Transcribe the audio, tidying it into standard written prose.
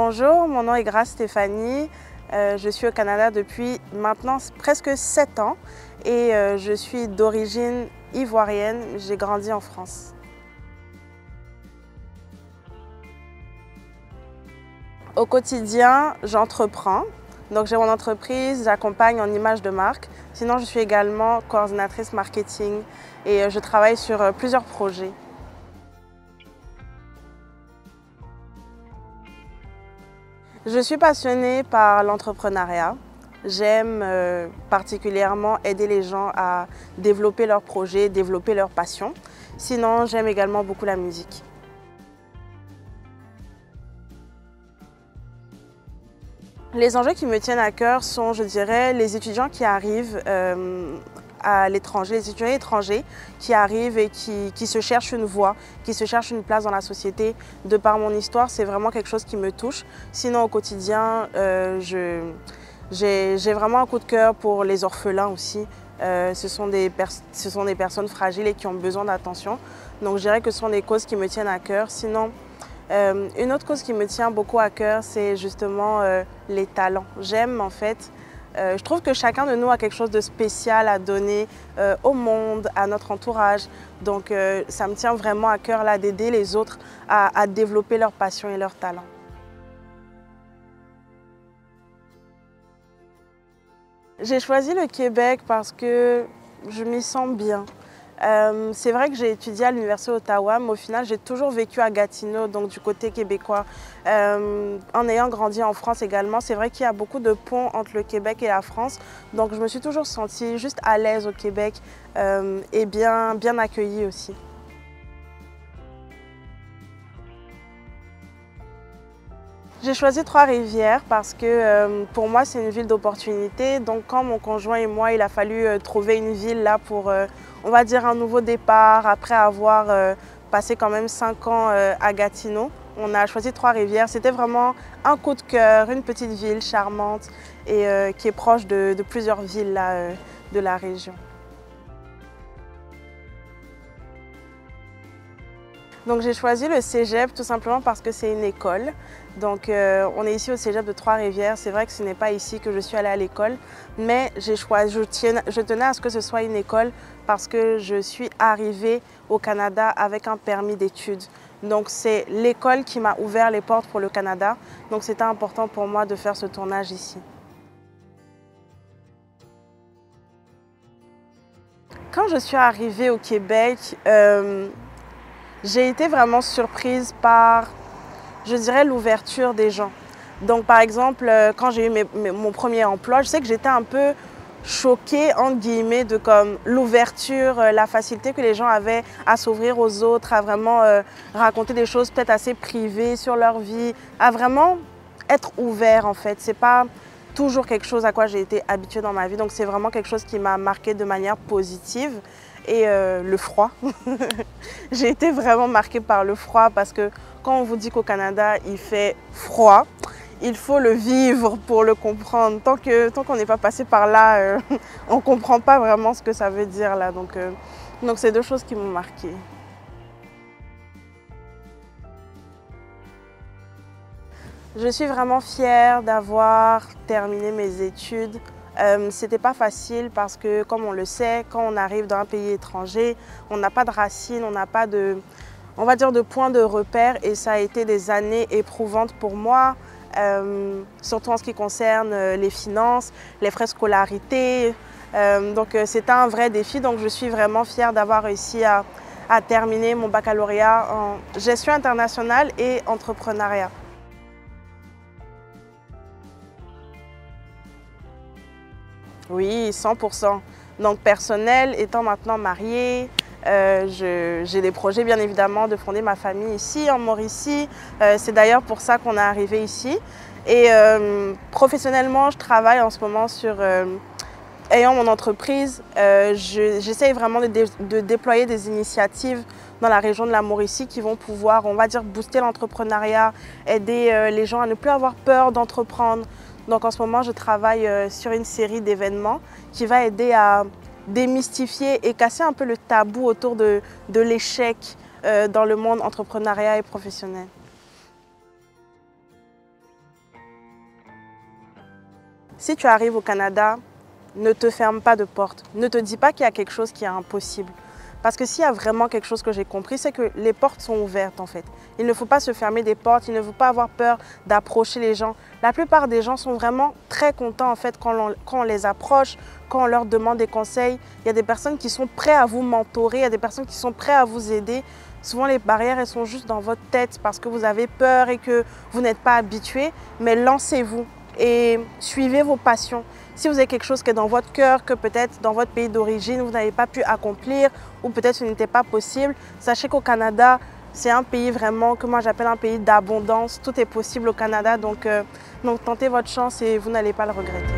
Bonjour, mon nom est Grace Stéphanie. Je suis au Canada depuis maintenant presque 7 ans et je suis d'origine ivoirienne. J'ai grandi en France. Au quotidien, j'entreprends. Donc j'ai mon entreprise, j'accompagne en image de marque. Sinon, je suis également coordinatrice marketing et je travaille sur plusieurs projets. Je suis passionnée par l'entrepreneuriat. J'aime particulièrement aider les gens à développer leurs projets, développer leur passion. Sinon, j'aime également beaucoup la musique. Les enjeux qui me tiennent à cœur sont, je dirais, les étudiants qui arrivent à l'étranger, les étudiants étrangers qui arrivent et qui se cherchent une voie, qui se cherchent une place dans la société. De par mon histoire, c'est vraiment quelque chose qui me touche. Sinon, au quotidien, j'ai vraiment un coup de cœur pour les orphelins aussi. Ce sont des personnes fragiles et qui ont besoin d'attention. Donc, je dirais que ce sont des causes qui me tiennent à cœur. Sinon, une autre cause qui me tient beaucoup à cœur, c'est justement les talents. J'aime en fait, je trouve que chacun de nous a quelque chose de spécial à donner au monde, à notre entourage. Donc ça me tient vraiment à cœur là d'aider les autres à développer leur passion et leur talent. J'ai choisi le Québec parce que je m'y sens bien. C'est vrai que j'ai étudié à l'Université d'Ottawa, mais au final, j'ai toujours vécu à Gatineau, donc du côté québécois. En ayant grandi en France également, c'est vrai qu'il y a beaucoup de ponts entre le Québec et la France. Donc je me suis toujours sentie juste à l'aise au Québec et bien accueillie aussi. J'ai choisi Trois-Rivières parce que pour moi, c'est une ville d'opportunité. Donc quand mon conjoint et moi, il a fallu trouver une ville là pour, on va dire, un nouveau départ après avoir passé quand même 5 ans à Gatineau. On a choisi Trois-Rivières. C'était vraiment un coup de cœur, une petite ville charmante et qui est proche de plusieurs villes là, de la région. Donc j'ai choisi le cégep tout simplement parce que c'est une école. Donc on est ici au cégep de Trois-Rivières. C'est vrai que ce n'est pas ici que je suis allée à l'école, mais je tenais à ce que ce soit une école parce que je suis arrivée au Canada avec un permis d'études. Donc c'est l'école qui m'a ouvert les portes pour le Canada. Donc c'était important pour moi de faire ce tournage ici. Quand je suis arrivée au Québec, j'ai été vraiment surprise par, je dirais, l'ouverture des gens. Donc par exemple, quand j'ai eu mon premier emploi, je sais que j'étais un peu choquée, entre guillemets, de comme l'ouverture, la facilité que les gens avaient à s'ouvrir aux autres, à vraiment raconter des choses peut-être assez privées sur leur vie, à vraiment être ouvert en fait. C'est pas toujours quelque chose à quoi j'ai été habituée dans ma vie, donc c'est vraiment quelque chose qui m'a marquée de manière positive. Et le froid. J'ai été vraiment marquée par le froid parce que quand on vous dit qu'au Canada, il fait froid, il faut le vivre pour le comprendre. Tant qu'on n'est pas passé par là, on ne comprend pas vraiment ce que ça veut dire là. Donc c'est deux choses qui m'ont marquée. Je suis vraiment fière d'avoir terminé mes études. C'était pas facile parce que, comme on le sait, quand on arrive dans un pays étranger, on n'a pas de racines, on n'a pas de, on va dire, de point de repère et ça a été des années éprouvantes pour moi, surtout en ce qui concerne les finances, les frais de scolarité. Donc c'était un vrai défi, donc je suis vraiment fière d'avoir réussi à terminer mon baccalauréat en gestion internationale et entrepreneuriat. Oui, 100%. Donc personnel, étant maintenant mariée, j'ai des projets bien évidemment de fonder ma famille ici en Mauricie. C'est d'ailleurs pour ça qu'on est arrivé ici. Et professionnellement, je travaille en ce moment sur, ayant mon entreprise, j'essaye vraiment de déployer des initiatives dans la région de la Mauricie qui vont pouvoir, on va dire, booster l'entrepreneuriat, aider les gens à ne plus avoir peur d'entreprendre. Donc en ce moment, je travaille sur une série d'événements qui va aider à démystifier et casser un peu le tabou autour de l'échec dans le monde entrepreneuriat et professionnel. Si tu arrives au Canada, ne te ferme pas de porte. Ne te dis pas qu'il y a quelque chose qui est impossible. Parce que s'il y a vraiment quelque chose que j'ai compris, c'est que les portes sont ouvertes en fait. Il ne faut pas se fermer des portes, il ne faut pas avoir peur d'approcher les gens. La plupart des gens sont vraiment très contents en fait quand on les approche, quand on leur demande des conseils. Il y a des personnes qui sont prêtes à vous mentorer, il y a des personnes qui sont prêtes à vous aider. Souvent les barrières, elles sont juste dans votre tête parce que vous avez peur et que vous n'êtes pas habitué. Mais lancez-vous et suivez vos passions. Si vous avez quelque chose qui est dans votre cœur, que peut-être dans votre pays d'origine, vous n'avez pas pu accomplir ou peut-être ce n'était pas possible, sachez qu'au Canada, c'est un pays vraiment que moi j'appelle un pays d'abondance. Tout est possible au Canada, donc tentez votre chance et vous n'allez pas le regretter.